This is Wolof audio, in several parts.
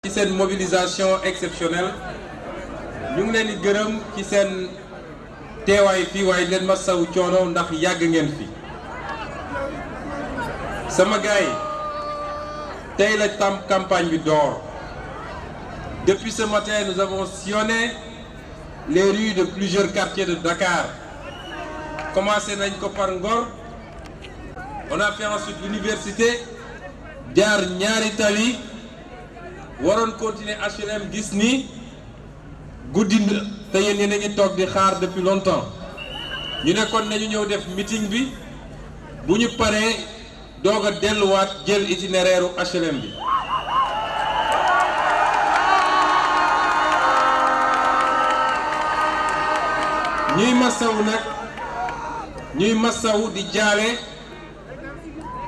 ci seen mobilisation exceptionnelle ñu ngi leen di gërëm ci seen teewaay fii waaye leen ma saw coono ndax yàgg ngeen fi sama gaay tey la campagne bi door. Depuis ce matin, nous avons sillonné les rues de plusieurs quartiers de Dakar. Commencé nañ ko par Ngor, on a fait ensuite l'université, jaar ñaari tali, waroon continuer HLM gis ni guddi te yéen yéen a ngi toog di xaar depuis longtemps. ñu nekkoon nañu ñëw def meeting bi bu ñu paree doog a delluwaat jël itinéraire u HLM bi. ñuy masawu di jaale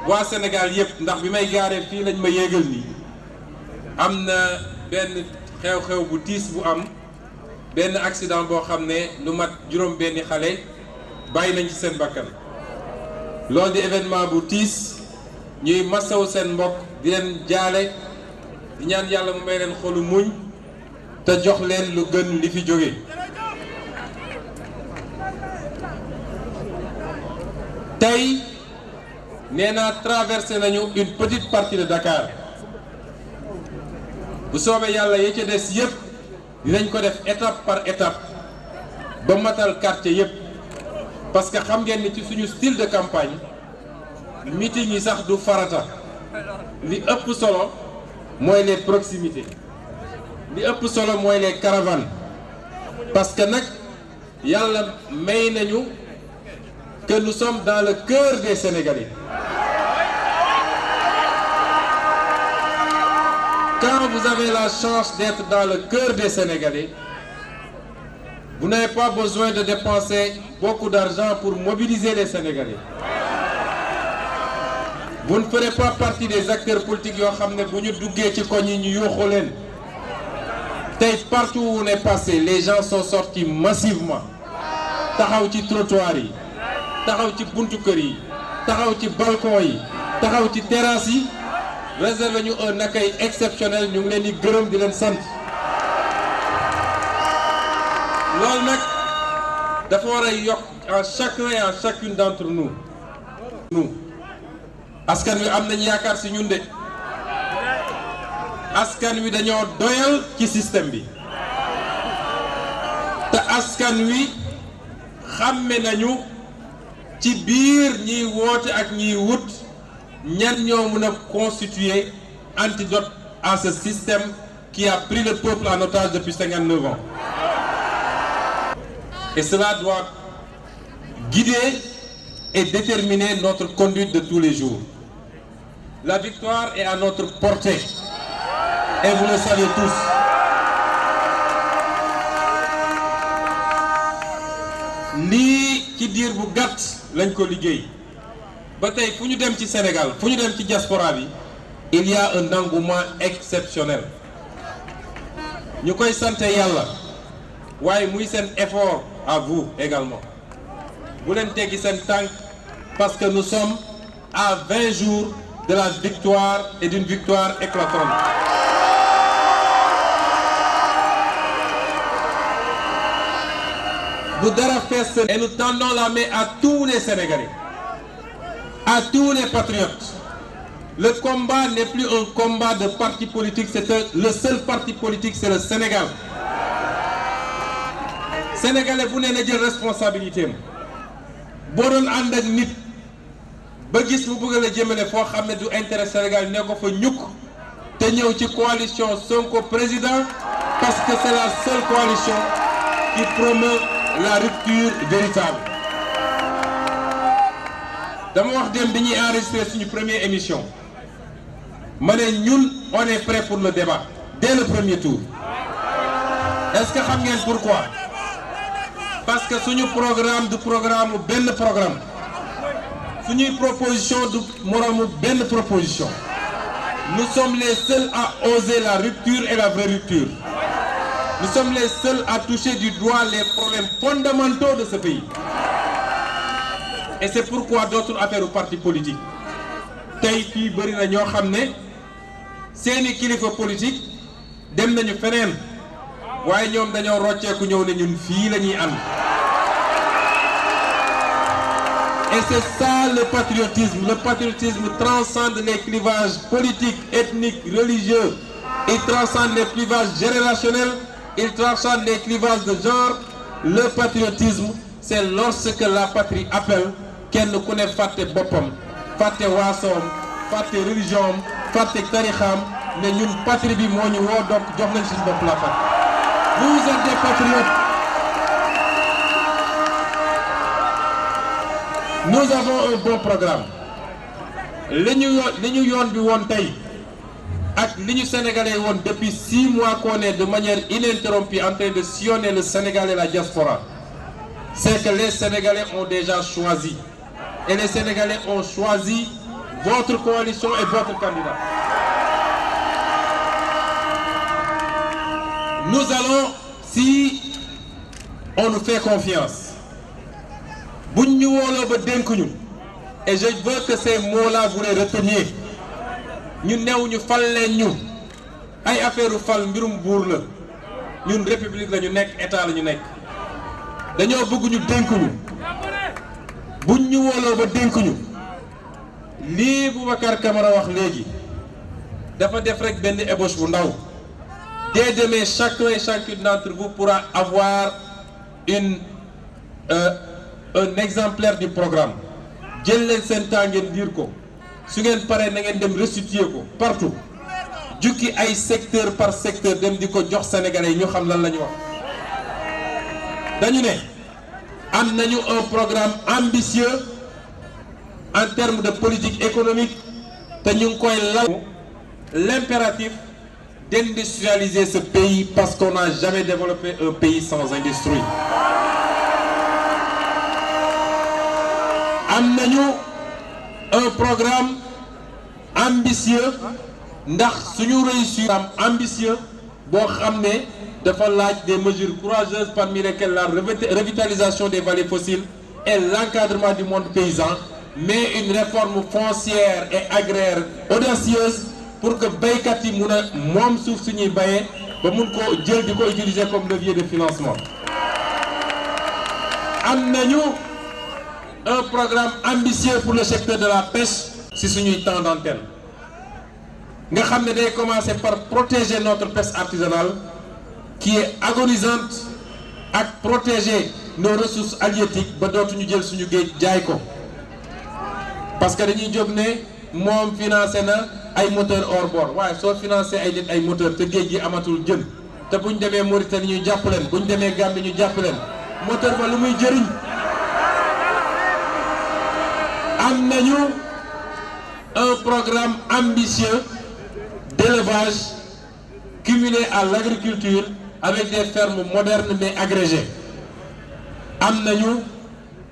waa Sénégal yëpp ndax bi may gaaree fii lañ ma yéegal nii am na benn xew-xew bu tiis bu am benn accident boo xam ne lu mat juróom benni xale bàyyi nañ ci seen bakkan loolu di événement bu tiis ñuy masawu seen mbokk di leen jaale di ñaan yàlla mu may leen xolu muñ te jox leen lu gën li fi jóge. tey nee naa traversé nañu une petite partie de Dakar bu soobee yàlla yi ca des yëpp dinañ ko def étape par étape ba matal quartier yëpp parce que xam ngeen ni ci suñu style de campagne meeting yi sax du farata li ëpp solo mooy les proximités li ëpp solo mooy les caravanes parce que nag yàlla may nañu que nous sommes dans le cœur des Sénégalais. Quand vous avez la chance d'être dans le cœur des Sénégalais, vous n'avez pas besoin de dépenser beaucoup d'argent pour mobiliser les Sénégalais. Vous ne ferez pas partie des acteurs politiques yoo xam ne bu ñu duggee ci koñ yi ñu yuuxu leen. Tey partout où on est passé, les gens sont sortis massivement taxaw ci trottoir yi. taxaw ci buntu kër yi taxaw ci balcon yi taxaw ci terrasse yi réservé ñu un accueil exceptionnel ñu ngi leen di gërëm di leen sant loolu nag dafa war a yokk en chacun et en chacune d'entre nous. askan wi am nañ yaakaar ci ñun de askan wi dañoo doyal ci système bi te askan wi xàmme nañu. ci biir ñiy woote ak ñiy wut ñan ñoo mën a constituer antidote à ce système qui a pris le peuple en otage depuis 59 ans. Et cela doit guider et déterminer notre conduite de tous les jours. La victoire est à notre portée et vous le savez tous. lii ci diir bu gàtt lañ ko liggéey ba tey fu ñu dem ci Sénégal fu ñu dem ci diaspora bi il y a un engouement exceptionnel ñu koy sant yàlla waaye muy seen effort à vous également bu leen teggi seen tànk parce que nous sommes à 20 jours de la victoire et d'une victoire éclatante. Et nous tendons la main à tous les Sénégalais, à tous les patriotes. Le combat n'est plus un combat de parti politique, le seul parti politique, c'est le Sénégal. Sénégalais, vous n'avez pas de responsabilité. Si vous avez un nit, ba gis mu bëgg la jëmale foo xam ne du intérêt Sénégal ne ko fa ñukk te ñëw ci coalition Sonko président parce que c'est la seule coalition qui promeut la rupture véritable. dama wax dem bi ñuy enregistré suñu première émission ma ne ñun on est prêt pour le débat dès le premier tour. Est-ce que xam ngeen pourquoi? Parce que suñu programme du programme benn programme. Suñuy proposition du moroomu benn proposition. Nous sommes les seuls à oser la rupture et la vraie rupture. Nous sommes les seuls à toucher du doigt les problèmes fondamentaux de ce pays. Et c'est pourquoi d'autres affaires au parti politique. tey fii bëri na ñoo xam ne seeni kilifa politique dem nañu feneen waaye ñoom dañoo rocceeku ñëw ne ñun fii la ñuy ànd. Et c'est ça le patriotisme. Le patriotisme transcende les clivages politiques, ethniques, religieux. Il transcende les clivages générationnels. Il transcende les clivages de genre. Le patriotisme, c'est lorsque la patrie appelle kenn ku ne fàtte boppam fàtte waasoom fàtte religion fàtte tarixam ne ñun patrie bi moo ñu woo donc jox nañ suñu bopp la patrie. Vous êtes des patriotes. Nous avons un bon programme. li ñu yoon bi woon tey ak li ñu Sénégalais woon depuis 6 mois qu'on est de manière ininterrompue en train de sillonner le Sénégal et la diaspora, c'est que les Sénégalais ont déjà choisi. Et les Sénégalais ont choisi votre coalition et votre candidat. Nous allons, si on nous fait confiance, buñ ñu wóoloo ba dénk ñu, et je veux que ces mots-là vous les reteniez. ñu new ñu fal leen ñu ay affaire u fal mbirum buur la ñun république la ñu nekk état la ñu nekk dañoo bëgg ñu dénk ñu buñ ñu wóoloo ba dénk ñu lii Boubacar Camara wax léegi dafa def rek benn ébauche bu ndaw. Dès demain, chacun et chacune d'entre vous pourra avoir un exemplaire du programme. jël leen seen temps ngeen lire ko su ngeen paree na ngeen dem restituer ko partout jukki ay secteur par secteur dem di ko jox sénégalais yi ñu xam lan la ñu wax. dañu ne am nañu un programme ambitieux en termes de politique économique te ñu ngi koy lal l'impératif d'industrialiser ce pays parce qu'on n'a jamais développé un pays sans industrie. am nañu un programme ambitieux ndax suñu réussir am ambitieux boo xam ne dafa laaj des mesures courageuses parmi lesquelles la revitalisation des vallées fossiles et l'encadrement du monde paysan, mais une réforme foncière et agraire audacieuse pour que béykat yi mun a moom suuf suñuy bayee ba mun ko jël di ko utiliser comme levier de financement. am nañu un programme ambitieux pour le secteur de la pêche si suñuy temps d'antenne nga xam ne day commencer par protéger notre pêche artisanale qui est agonisante ak protéger nos ressources halieutiques ba dootuñu jël suñu géej jaay ko parce que dañuy jóg ne moom financé na ay moteur hors bord waaye soo financé ay nit ay moteur te géej gi amatul jën te buñ demee Mauritanie ñu jàpp leen buñ demee Gambie ñu jàpp leen moteur ba lu muy jëriñ. am nañu un programme ambitieux d'élevage cumulé à l'agriculture avec des fermes modernes mais agrégées. am nañu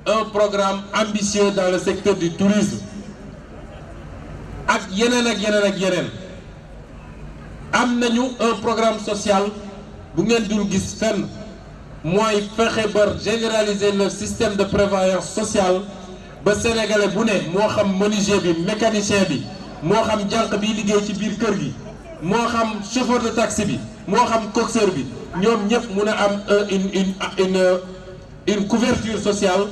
un programme ambitieux dans le secteur du tourisme ak yeneen ak yeneen ak yeneen. am nañu un programme social bu ngeen dul gis fenn mooy fexe ba généraliser le système de prévoyance sociale ba sénégalais bu ne moo xam menuisier bi mécanicien bi moo xam jànq bi liggéey ci biir kër gi moo xam chauffeur de taxi bi moo xam coxeur bi ñoom ñëpp mun a am une couverture sociale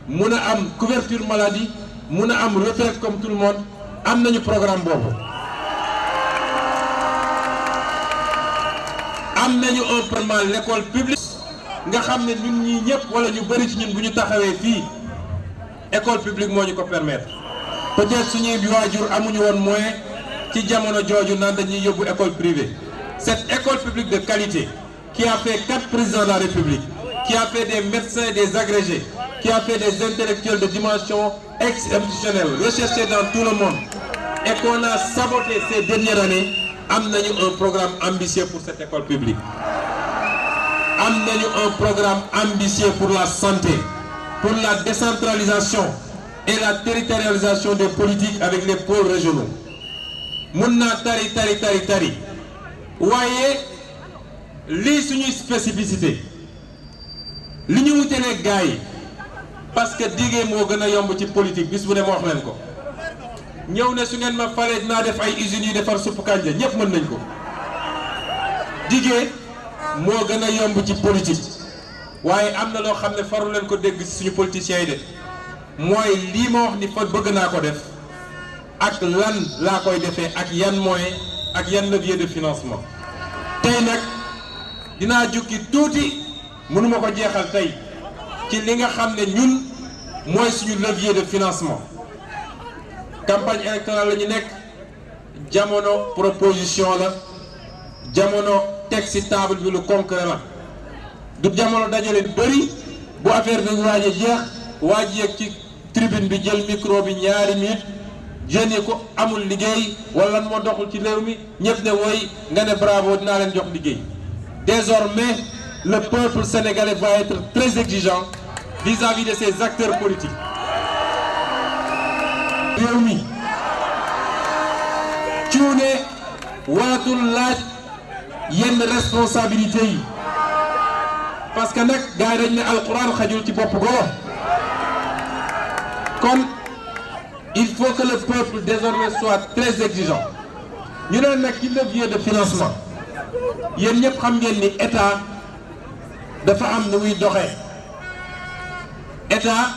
mun a am couverture maladie mun a am retraite comme tout le monde. am nañu programme boobu. am nañu un programme l'école publique nga xam ne ñun ñii ñëpp wala ñu bëri ci ñun bu ñu taxawee fii école publique moo ñu ko permettre peut-être suñuy waajur amuñu woon moyen ci jamono jooju naan dañuy yóbbu école privée. Cette école publique de qualité qui a fait 4 présidents de la République, qui a fait des médecins et des agrégés, qui a fait des intellectuels de dimension exceptionnelle, recherchés dans tout le monde, et qu'on a saboté ces dernières années, am nañu un programme ambitieux pour cette école publique. Am nañu un programme ambitieux pour la santé, pour la décentralisation et la territorialisation des politiques avec les pôles régionaux. mun naa tari waaye lii suñuy spécificité li ñu wutelee gars yi parce que diggee moo gën a yomb ci politique bis bu ne ma wax leen ko ñëw ne su ngeen ma falee dinaa def ay usines yu defar suppu kànja ñëpp mën nañ ko diggee moo gën a yomb ci politique waaye am na loo xam ne faru leen ko dégg ci suñu politiciens yi de mooy lii ma wax ni fa bëgg naa ko def ak lan laa koy defee ak yan moyen ak yan levier de financement tey nag dinaa jukki tuuti mënuma ko jeexal tey ci li nga xam ne ñun mooy suñu levier de financement campagne électorale la ñu nekk jamono proposition la jamono teg ci table bi lu concret la du jamono dajale bëri bu affaire bi waaj a jeex waaj yeeg ci tribune bi jël micro bi ñaari minutes jeunes yi ko amul liggéey wala lan moo doxul ci réew mi ñëpp ne woy nga ne bravo dinaa leen jox liggéey. Désormais le peuple sénégalais va être très exigeant vis-à-vis de ses acteurs politiques. réew mi cuune waratul laaj yenn responsabilité yi parce que nag gars yi dañ ne alquran xajul ci bopp golo kon il faut que le peuple désormais soit très exigeant ñu ne nag ci levier de financement yéen ñëpp xam ngeen ni état dafa am lu muy doxee état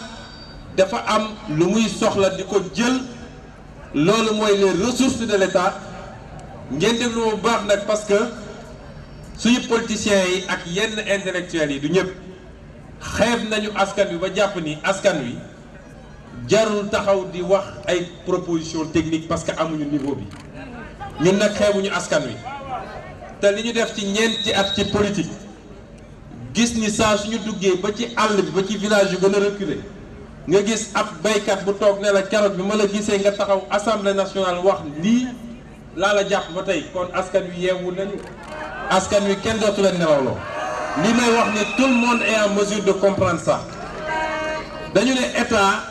dafa am lu muy soxla di ko jël loolu mooy les ressources de l'état ngeen déglu bu baax nag parce que suñu politiciens yi ak yenn intellectuels yi du ñëpp xeeb nañu askan wi ba jàpp ni askan wi jarul taxaw di wax ay propositions techniques parce que amuñu niveau bi ñun nag xeebuñu askan wi te li ñu def ci ñeenti at ci politique gis ni saa suñu duggee ba ci àll bi ba ci village yu gën a reculé nga gis ab baykat bu toog ne la keroog bi ma la gisee nga taxaw assemblée nationale wax lii laa la jàpp ba tey kon askan wi yeewu nañu askan wi kenn dootu leen nelawloo li may wax ni tout le monde est en mesure de comprendre ça dañu ne état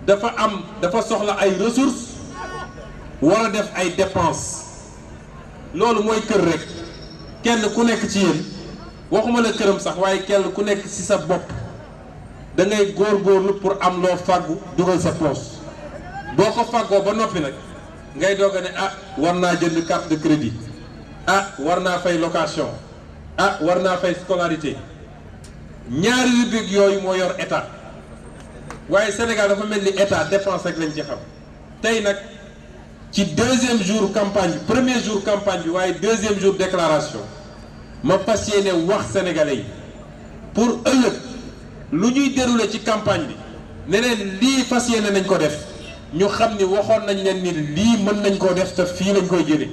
dafa soxla ay ressources war a def ay dépenses loolu mooy kër rek kenn ku nekk ci yéen waxuma la këram sax waaye kenn ku nekk ci sa bopp da ngay góorgóorlu pour am loo fàggu dugal sa poche boo ko fàggoo ba noppi nag ngay doog a ne ah war naa jënd carte de crédit ah war naa fay location ah war naa fay scolarité ñaari rubrique yooyu moo yor état waaye Sénégal dafa mel ni état dépense rek lañ ci xam tey nag ci deuxième jour campagne bi premier jour campagne bi waaye deuxième jour déclaration ma fas yéene wax sénégalais yi pour ëllëg lu ñuy dérouler ci campagne bi ne leen lii fas yéene nañ ko def ñu xam ni waxoon nañ leen ni lii mën nañ koo def te fii lañ koy jëlee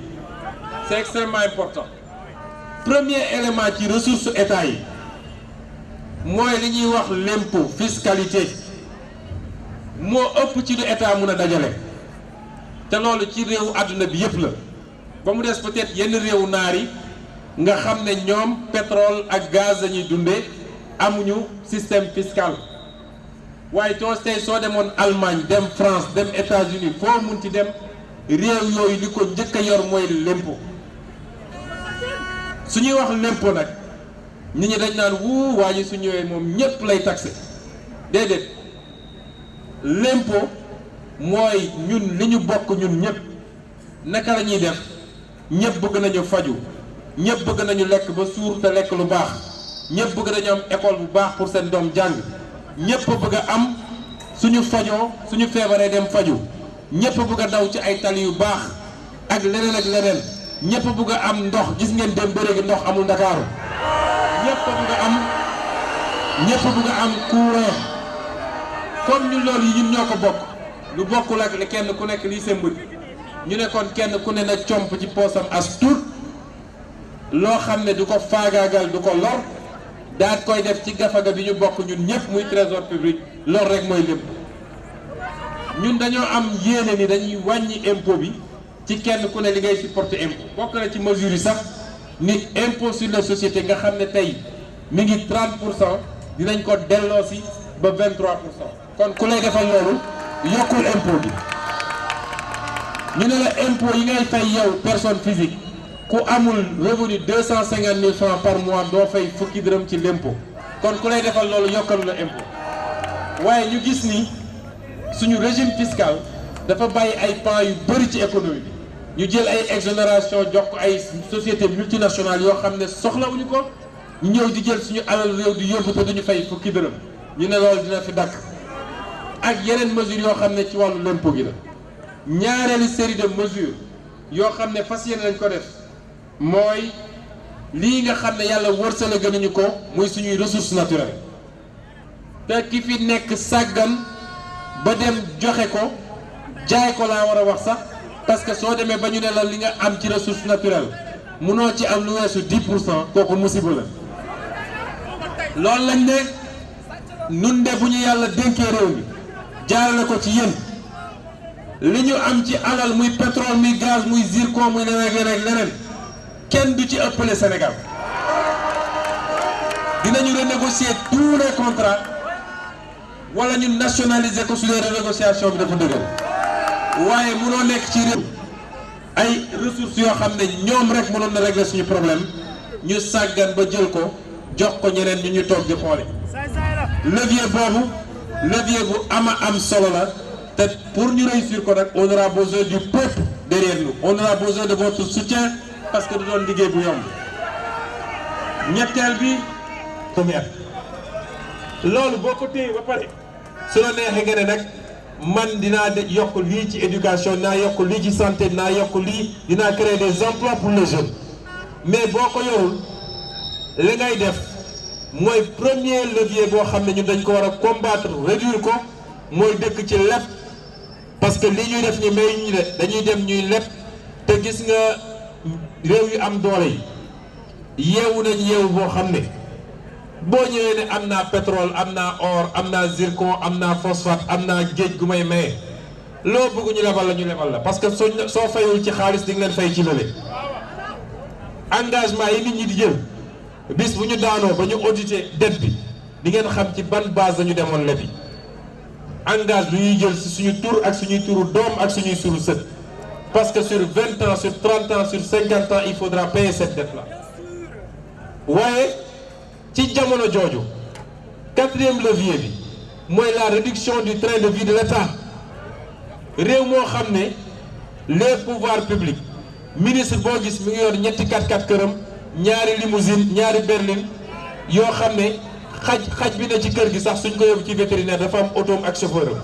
c'est extrêmement important. Premier élément ci ressources état yi mooy li ñuy wax l'impôt fiscalité moo ëpp ci lu état mun a dajale te loolu ci réewu àdduna bi yëpp la ba mu des peut-être yenn réewu naar yi nga xam ne ñoom pétrole ak gaz lañuy dundee amuñu système fiscal waaye tey soo demoon Allemagne dem France dem États-Unis foo mun ci dem réew yooyu li ko njëkk a yor mooy l'impôt su ñuy wax l'impôt nag nit ñi dañ naan wuu waa ji su ñëwee moom ñëpp lay taxé déedéet l'impôt mooy ñun li ñu bokk ñun ñëpp naka la ñuy def ñëpp bëgg nañu faju ñëpp bëgg nañu lekk ba suur te lekk lu baax ñëpp bëgg nañu am école bu baax pour seen doom jàng ñëpp bëgg a am suñu fajoo suñu feebaree dem faju ñëpp bëgg a daw ci ay tali yu baax ak leneen ak leneen ñëpp bëgg a am ndox gis ngeen dem ba léegi ndox amul Ndakaaru ñëpp bëgg a am courant comme ñu loolu yi ñun ñoo ko bokk lu bokkul ak kenn ku nekk lii sëmbët ñu ne kon kenn ku ne na comp ci poosam as tuut loo xam ne du ko faagaagal du ko lor daat koy def ci gafaga bi ñu bokk ñun ñëpp muy trésor public lor rek mooy lépp ñun dañoo am yéene ni dañuy wàññi impôt bi ci kenn ku ne li ngay supporter impôt bokk na ci mesure yi sax ni impôt sur les sociétés nga xam ne tey mi ngi 30% dinañ ko delloosi ba 23%. kon ku lay defal loolu yokkul impôt bi ñu ne la impôt yi ngay fay yow personne physique ku amul revenu 250 000 francs par mois doo fay fukki dërëm ci l'impôt kon ku lay defal loolu yokkalu la impôt waaye ñu gis ni suñu régime fiscal dafa bàyyi ay pans yu bëri ci économie bi ñu jël ay exonération jox ko ay sociétés multinationales yoo xam ne soxlawuñu ko ñu ñëw di jël suñu alal réew di yóbbu te duñu fay fukki dërëm ñu ne loolu dina fi dakk ak yeneen mesures yoo xam ne ci wàllu l'impôt gi la ñaareelu série de mesures yoo xam ne fas yéene nañ ko def mooy lii nga xam ne yàlla wërsëg gënuñu ko muy suñuy ressources naturelles te ki fi nekk sàggan ba dem joxe ko jaay ko laa war a wax sax parce que soo demee ba ñu ne la li nga am ci ressource naturelle munoo ci am lu weesu 10% kooku musiba la loolu lañ ne nun de bu ñu yàlla dénkee réew mi jaarale ko ci yéen li ñu am ci alal muy pétrole muy gaz muy zircon muy leneen kenn du ci ëppale Sénégal dinañu renégocier tous les contrats wala ñu nationaliser ko su dee renégociation bi dafa dëgër waaye mënoo nekk ci réew ay ressources yoo xam ne ñoom rek mënoon na régler suñu problème ñu sàggan ba jël ko jox ko ñeneen ñu toog di xoole levier boobu levier bu am solo la te pour ñu réussir ko nag on aura besoin du peuple derrière nous on aura besoin de votre soutien parce que du doon liggéey bu yomb ñetteel bi première loolu boo ko téye ba pare su la neexee nga ne nag man dinaa yokk lii ci éducation dinaa yokk lii ci santé dinaa yokk lii dinaa créer des emplois pour les jeunes mais boo ko yorul li ngay def mooy premier levier boo xam ne ñun dañ ko war a combattre réduire ko mooy dëkk ci leb parce que li ñuy def ni may ñu de dañuy dem ñuy leb te gis nga réew yu am doole yi yeewu nañ yeewu boo xam ne boo ñëwee ne am naa pétrole am naa or am naa zircon am naa phosphate am naa géej gu may maye loo bëgg ñu lebal la ñu lebal la parce que soo fayul ci xaalis di nga leen fay ci lële engagement yi nit ñi di jël bis bu ñu daanoo ba ñu auditer dette bi di ngeen xam ci ban base la ñu demoon lebi engage lu ñuy jël ci suñu tur ak suñuy turu doom ak suñuy turu sët parce que sur 20 ans sur 30 ans sur 50 ans il faudra payer cette dette là waaye ci jamono jooju quatrième levier bi mooy la réduction du train de vie de l'État réew moo xam ne les pouvoirs publics ministre boo gis mi ngi yor ñetti 4x4 këram ñaari limousine ñaari berline yoo xam ne xaj bi ne ci kër gi sax suñ ko yóbbu ci vétérinaire dafa am otoom ak chauffeur am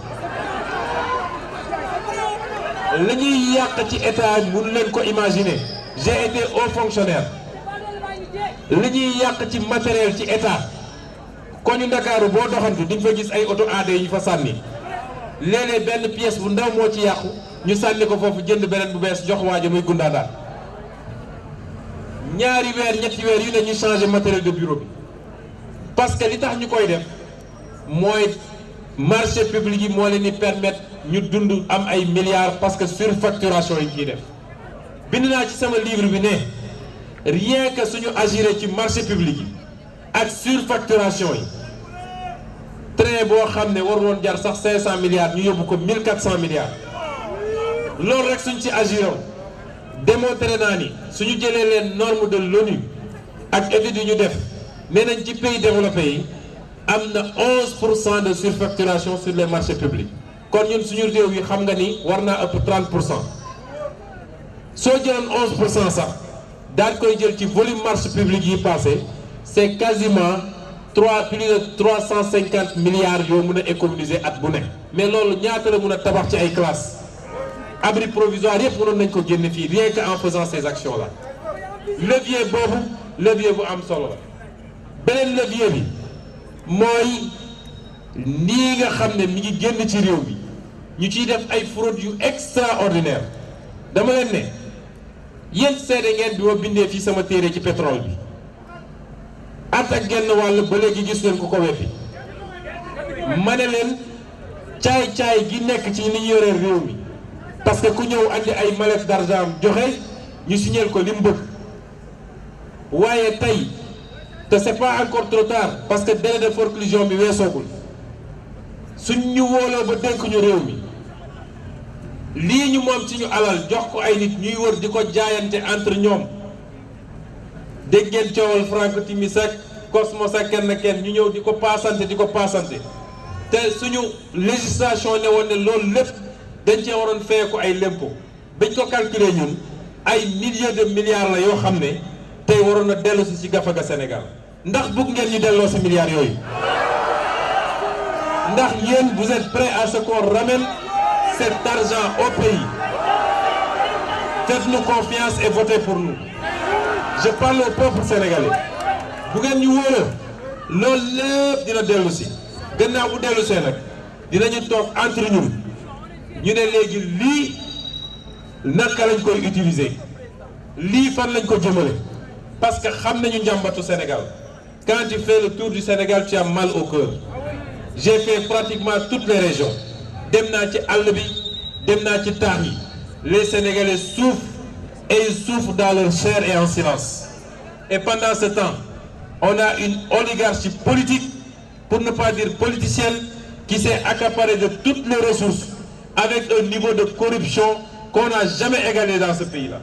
la ñuy yàq ci état mënu leen ko imaginer j'ai été haut fonctionnaire li ñuy yàq ci matériel ci état ko ñu Ndakaaru boo doxantu di nga fa gis ay auto AD yu fa sànni léeg-léeg benn pièce bu ndaw moo ci yàqu ñu sànni ko foofu jënd beneen bu bees jox waajo muy gundaandaat ñaari weer ñetti weer yu ne ñu changer matériel de bureau bi parce que li tax ñu koy def mooy marché public yi moo leen di permettre ñu dund am ay milliards parce que surfacturation yi ciy def bind naa ci sama livre bi ne rien que suñu agiré ci marché public yi ak surfacturation yi train boo xam ne war woon jar sax 500 milliards ñu yóbbu ko 1400 milliards loolu rek suñ ci agiré démontré naa ni suñu jëlee leen norme de l'ONU ak études yi ñu def nee nañ ci pays développés yi am na 11% de surfacturation sur les marchés publics kon ñun suñu réew yi xam nga ni war naa ëpp 30% soo jëloon 11% sax daal koy jël ci volume marché public yi passé c'est quasiment plus de 350 milliards yoo mën a économiser at bu ne mais loolu ñaata la mën a tabax ci ay classes abri provisoire yëpp mënoon nañ ko génne fii rien que en faisant ces actions là levier boobu levier bu am solo la beneen levier bi mooy nii nga xam ne mi ngi génn ci réew mi ñu ciy def ay fraude yu extraordinaire dama leen ne yéen seede ngeen bi ma bindee fii sama téere ci pétrole bi at ak genn wàll ba léegi gis leen ko weddi ma ne leen caay-caay gi nekk ci ni ñu yoree réew mi parce que ku ñëw andi ay mallette d'argent joxe ñu signeel ko li mu bëgg waaye tey te c'est pas encore trop tard parce que délai de forclusion bi weesoogul suñ ñu wóoloo ba dénk ñu réew mi lii ñu moom ci ñu alal jox ko ay nit ñuy wër di ko jaayante entre ñoom dégg ngeen coowal Franck Timis ak Cosmos ak kenn ñu ñëw di ko paasante te suñu législation ne woon ne loolu lépp dañ cee waroon feye ko ay lempo bañ ko calculer ñun ay milliers de milliards la yoo xam ne tey waroon na dellu si ci gafaga Sénégal ndax bëgg ngeen ñu delloo si milliards yooyu ndax yéen vous êtes prêts à ce qu'on ramène cet argent au pays? Faites-nous confiance et votez pour nous. Je parle au peuple sénégalais. Bu ngeen ñu wóora loolu lépp dina dellu si gannaaw bu dellu see nag dinañu toog entre ñun ñu ne léegi lii naka lañ koy utiliser lii fan lañ ko jëmale parce que xam nañu njàmbatu Sénégal. Quand tu fais le tour du Sénégal, tu as mal au cœur. J'ai fait pratiquement toutes les régions. Dem naa ci àll bi dem naa ci taax yi les Sénégalais souffrent et ils souffrent dans leur chair et en silence. Et pendant ce temps, on a une oligarchie politique, pour ne pas dire politicienne, qui s'est accaparée de toutes les ressources avec un niveau de corruption qu'on n'a jamais égalé dans ce pays-là.